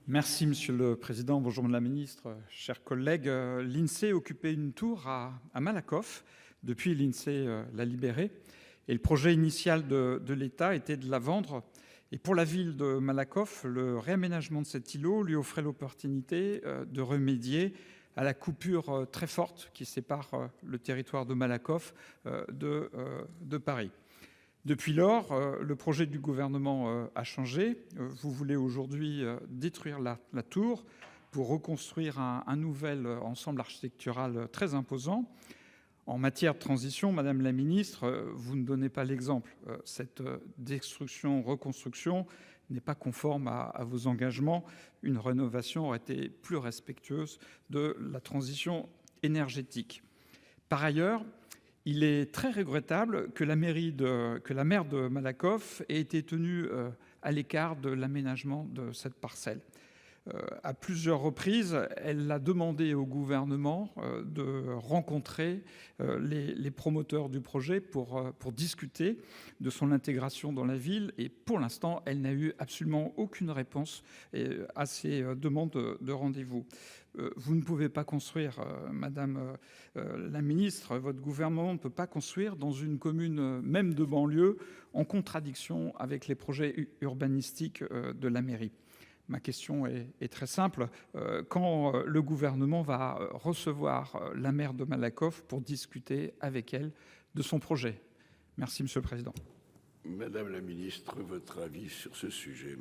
Merci, Monsieur le Président. Bonjour, Madame la Ministre, chers collègues. L'INSEE occupait une tour à Malakoff. Depuis, l'INSEE l'a libérée. Et le projet initial de l'État était de la vendre. Et pour la ville de Malakoff, le réaménagement de cet îlot lui offrait l'opportunité de remédier à la coupure très forte qui sépare le territoire de Malakoff de Paris. Depuis lors, le projet du gouvernement a changé. Vous voulez aujourd'hui détruire la tour pour reconstruire un nouvel ensemble architectural très imposant. En matière de transition, Madame la Ministre, vous ne donnez pas l'exemple. Cette destruction-reconstruction n'est pas conforme à vos engagements. Une rénovation aurait été plus respectueuse de la transition énergétique. Par ailleurs, il est très regrettable que la maire de Malakoff ait été tenue à l'écart de l'aménagement de cette parcelle. À plusieurs reprises, elle a demandé au gouvernement de rencontrer les promoteurs du projet pour discuter de son intégration dans la ville. Et pour l'instant, elle n'a eu absolument aucune réponse à ces demandes de rendez-vous. Vous ne pouvez pas construire, Madame la Ministre, votre gouvernement ne peut pas construire dans une commune même de banlieue en contradiction avec les projets urbanistiques de la mairie. Ma question est très simple. Quand le gouvernement va recevoir la maire de Malakoff pour discuter avec elle de son projet? Merci, Monsieur le Président. Madame la Ministre, votre avis sur ce sujet?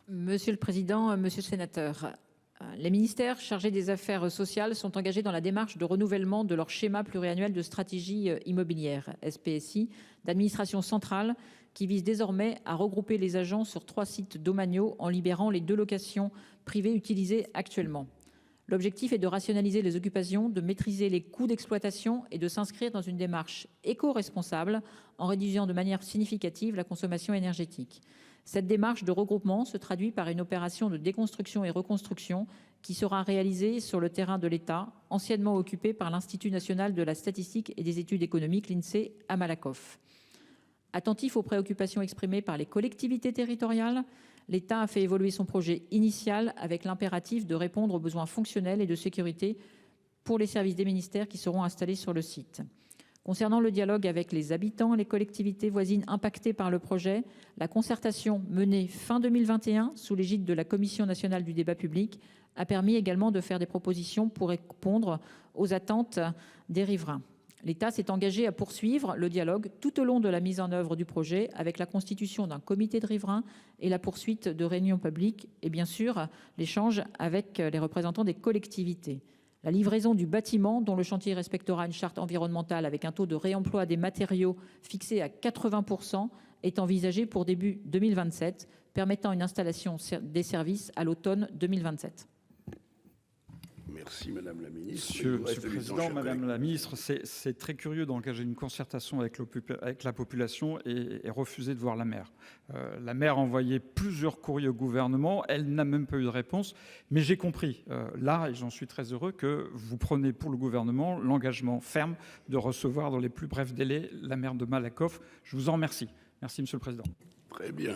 Monsieur le Président, Monsieur le Sénateur, les ministères chargés des affaires sociales sont engagés dans la démarche de renouvellement de leur schéma pluriannuel de stratégie immobilière, SPSI, d'administration centrale, qui vise désormais à regrouper les agents sur 3 sites domaniaux en libérant les 2 locations privées utilisées actuellement. L'objectif est de rationaliser les occupations, de maîtriser les coûts d'exploitation et de s'inscrire dans une démarche éco-responsable en réduisant de manière significative la consommation énergétique. Cette démarche de regroupement se traduit par une opération de déconstruction et reconstruction qui sera réalisée sur le terrain de l'État, anciennement occupé par l'Institut national de la statistique et des études économiques, l'INSEE, à Malakoff. Attentif aux préoccupations exprimées par les collectivités territoriales, l'État a fait évoluer son projet initial avec l'impératif de répondre aux besoins fonctionnels et de sécurité pour les services des ministères qui seront installés sur le site. Concernant le dialogue avec les habitants et les collectivités voisines impactées par le projet, la concertation menée fin 2021 sous l'égide de la Commission nationale du débat public a permis également de faire des propositions pour répondre aux attentes des riverains. L'État s'est engagé à poursuivre le dialogue tout au long de la mise en œuvre du projet avec la constitution d'un comité de riverains et la poursuite de réunions publiques et bien sûr l'échange avec les représentants des collectivités. La livraison du bâtiment, dont le chantier respectera une charte environnementale avec un taux de réemploi des matériaux fixé à 80%, est envisagée pour début 2027, permettant une installation des services à l'automne 2027. Merci Madame la Ministre. Monsieur le Président, Madame la Ministre, c'est très curieux d'engager une concertation avec la population et refuser de voir la maire. La maire a envoyé plusieurs courriers au gouvernement, elle n'a même pas eu de réponse, mais j'ai compris là, et j'en suis très heureux, que vous prenez pour le gouvernement l'engagement ferme de recevoir dans les plus brefs délais la maire de Malakoff. Je vous en remercie. Merci Monsieur le Président. Très bien.